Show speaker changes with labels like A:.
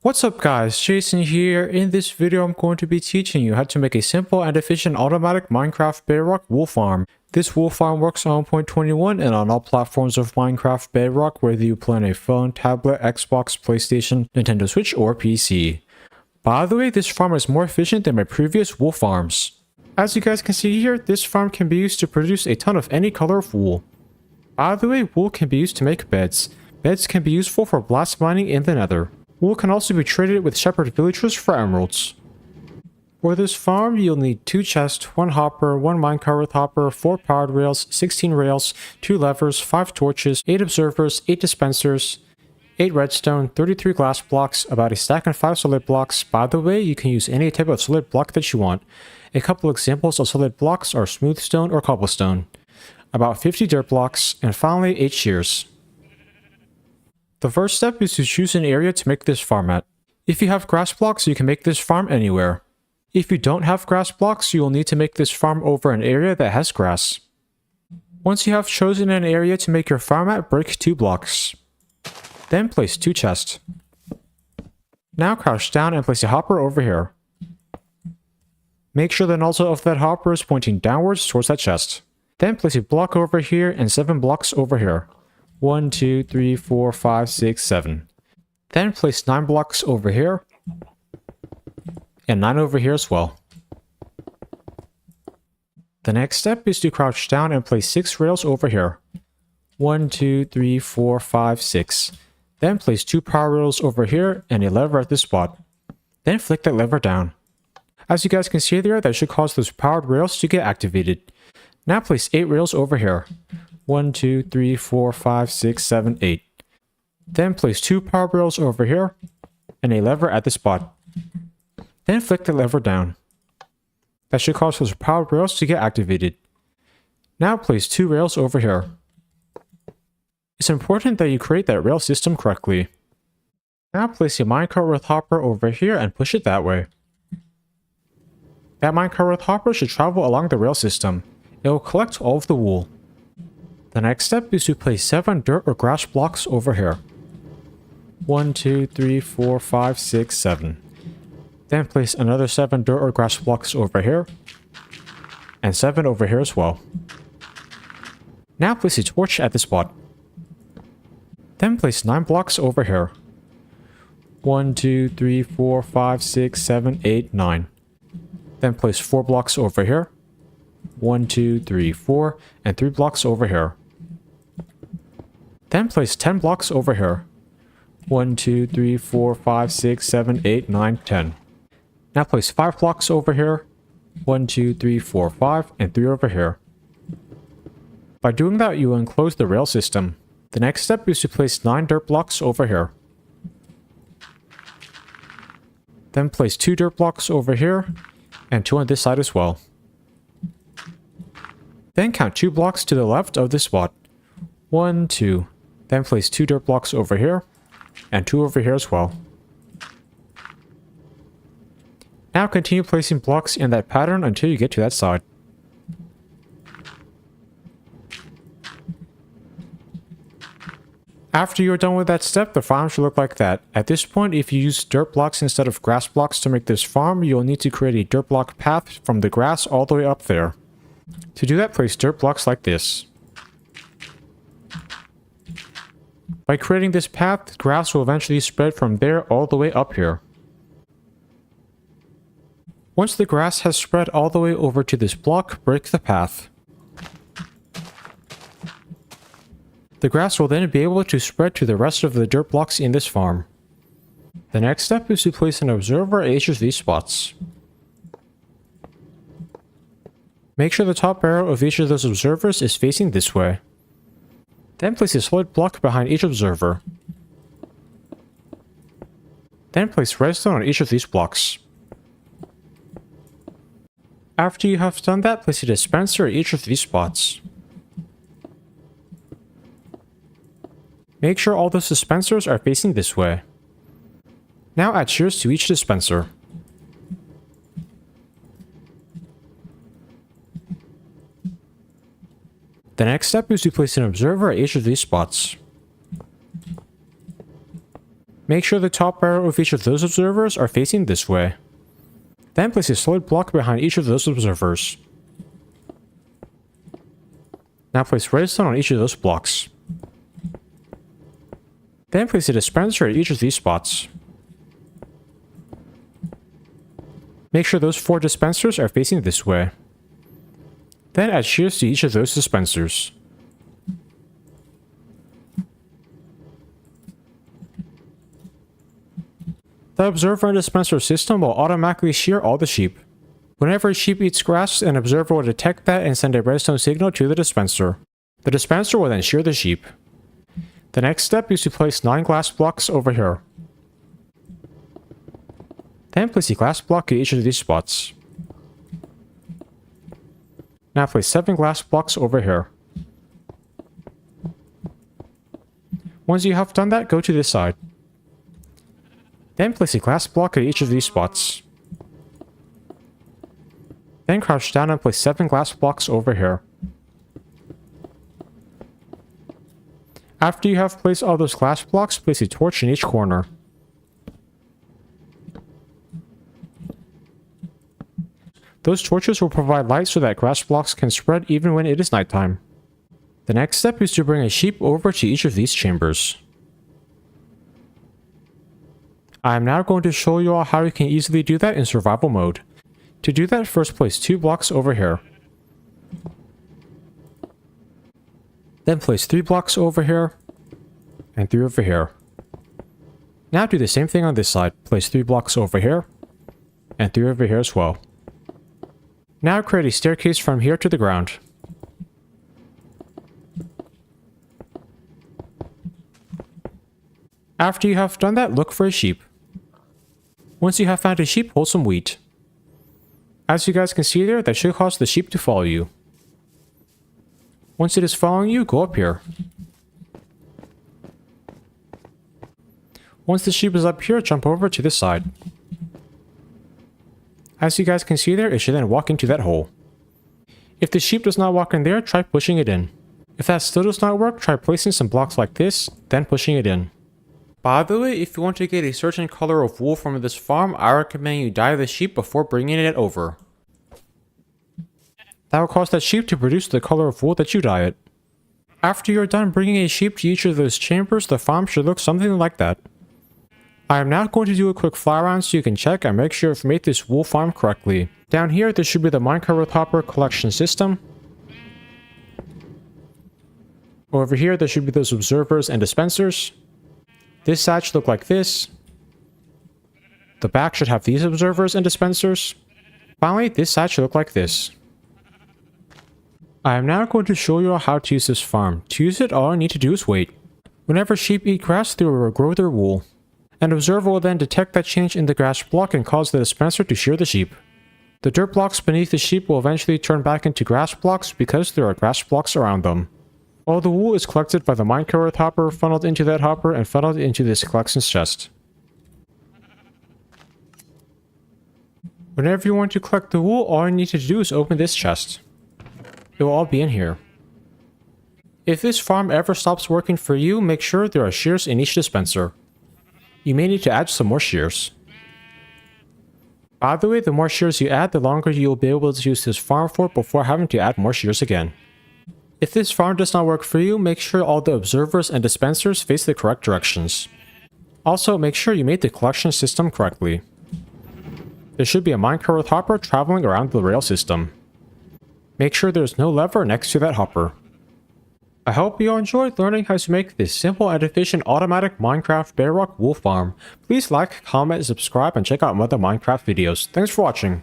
A: What's up guys, Jason here. In this video I'm going to be teaching you how to make a simple and efficient automatic Minecraft Bedrock wool farm. This wool farm works on 1.21 and on all platforms of Minecraft Bedrock, whether you play on a phone, tablet, Xbox, PlayStation, Nintendo Switch, or PC. By the way, this farm is more efficient than my previous wool farms. As you guys can see here, this farm can be used to produce a ton of any color of wool. By the way, wool can be used to make beds. Beds can be useful for blast mining in the nether. Wool can also be traded with shepherd villagers for emeralds. For this farm, you'll need 2 chests, 1 hopper, 1 minecart with hopper, 4 powered rails, 16 rails, 2 levers, 5 torches, 8 observers, 8 dispensers, 8 redstone, 33 glass blocks, about a stack and 5 solid blocks. By the way, you can use any type of solid block that you want. A couple examples of solid blocks are smooth stone or cobblestone. About 50 dirt blocks, and finally 8 shears. The first step is to choose an area to make this farm at. If you have grass blocks, you can make this farm anywhere. If you don't have grass blocks, you will need to make this farm over an area that has grass. Once you have chosen an area to make your farm at, break 2 blocks. Then place 2 chests. Now crouch down and place a hopper over here. Make sure the nozzle of that hopper is pointing downwards towards that chest. Then place a block over here and 7 blocks over here. 1, 2, 3, 4, 5, 6, 7. Then place 9 blocks over here. And 9 over here as well. The next step is to crouch down and place 6 rails over here. 1, 2, 3, 4, 5, 6. Then place 2 power rails over here and a lever at this spot. Then flick that lever down. As you guys can see there, that should cause those powered rails to get activated. Now place 8 rails over here. 1, 2, 3, 4, 5, 6, 7, 8. Then place 2 power rails over here and a lever at the spot. Then flick the lever down. That should cause those powered rails to get activated. Now place 2 rails over here. It's important that you create that rail system correctly. Now place a minecart with hopper over here and push it that way. That minecart with hopper should travel along the rail system. It will collect all of the wool. The next step is to place 7 dirt or grass blocks over here. 1, 2, 3, 4, 5, 6, 7. Then place another 7 dirt or grass blocks over here. And 7 over here as well. Now place a torch at the spot. Then place 9 blocks over here. 1, 2, 3, 4, 5, 6, 7, 8, 9. Then place 4 blocks over here. 1, 2, 3, 4, and 3 blocks over here. Then place 10 blocks over here. 1, 2, 3, 4, 5, 6, 7, 8, 9, 10. Now place 5 blocks over here. 1, 2, 3, 4, 5, and 3 over here. By doing that, you will enclose the rail system. The next step is to place 9 dirt blocks over here. Then place 2 dirt blocks over here, and 2 on this side as well. Then count 2 blocks to the left of this spot. 1, 2. Then place 2 dirt blocks over here, and 2 over here as well. Now continue placing blocks in that pattern until you get to that side. After you're done with that step, the farm should look like that. At this point, if you use dirt blocks instead of grass blocks to make this farm, you'll need to create a dirt block path from the grass all the way up there. To do that, place dirt blocks like this. By creating this path, the grass will eventually spread from there all the way up here. Once the grass has spread all the way over to this block, break the path. The grass will then be able to spread to the rest of the dirt blocks in this farm. The next step is to place an observer at each of these spots. Make sure the top arrow of each of those observers is facing this way. Then place a solid block behind each observer. Then place redstone on each of these blocks. After you have done that, place a dispenser at each of these spots. Make sure all those dispensers are facing this way. Now add shears to each dispenser. The next step is to place an observer at each of these spots. Make sure the top arrow of each of those observers are facing this way. Then place a solid block behind each of those observers. Now place redstone on each of those blocks. Then place a dispenser at each of these spots. Make sure those 4 dispensers are facing this way. Then add shears to each of those dispensers. The observer and dispenser system will automatically shear all the sheep. Whenever a sheep eats grass, an observer will detect that and send a redstone signal to the dispenser. The dispenser will then shear the sheep. The next step is to place 9 glass blocks over here. Then place a glass block at each of these spots. Now place 7 glass blocks over here. Once you have done that, go to this side. Then place a glass block at each of these spots. Then crouch down and place 7 glass blocks over here. After you have placed all those glass blocks, place a torch in each corner. Those torches will provide light so that grass blocks can spread even when it is nighttime. The next step is to bring a sheep over to each of these chambers. I am now going to show you all how you can easily do that in survival mode. To do that, first place 2 blocks over here. Then place 3 blocks over here, and 3 over here. Now do the same thing on this side. Place 3 blocks over here, and 3 over here as well. Now create a staircase from here to the ground. After you have done that, look for a sheep. Once you have found a sheep, hold some wheat. As you guys can see there, that should cause the sheep to follow you. Once it is following you, go up here. Once the sheep is up here, jump over to this side. As you guys can see there, it should then walk into that hole. If the sheep does not walk in there, try pushing it in. If that still does not work, try placing some blocks like this, then pushing it in. By the way, if you want to get a certain color of wool from this farm, I recommend you dye the sheep before bringing it over. That will cause that sheep to produce the color of wool that you dye it. After you're done bringing a sheep to each of those chambers, the farm should look something like that. I am now going to do a quick fly around so you can check and make sure you've made this wool farm correctly. Down here, there should be the minecart hopper collection system. Over here, there should be those observers and dispensers. This side should look like this. The back should have these observers and dispensers. Finally, this side should look like this. I am now going to show you how to use this farm. To use it, all I need to do is wait. Whenever sheep eat grass, they will regrow their wool. An observer will then detect that change in the grass block and cause the dispenser to shear the sheep. The dirt blocks beneath the sheep will eventually turn back into grass blocks because there are grass blocks around them. All the wool is collected by the minecart hopper, funneled into that hopper, and funneled into this collections chest. Whenever you want to collect the wool, all you need to do is open this chest. It will all be in here. If this farm ever stops working for you, make sure there are shears in each dispenser. You may need to add some more shears. By the way, the more shears you add, the longer you will be able to use this farm for before having to add more shears again. If this farm does not work for you, make sure all the observers and dispensers face the correct directions. Also, make sure you made the collection system correctly. There should be a minecart hopper traveling around the rail system. Make sure there's no lever next to that hopper. I hope you all enjoyed learning how to make this simple and efficient automatic Minecraft Bedrock wool farm. Please like, comment, subscribe, and check out my other Minecraft videos. Thanks for watching.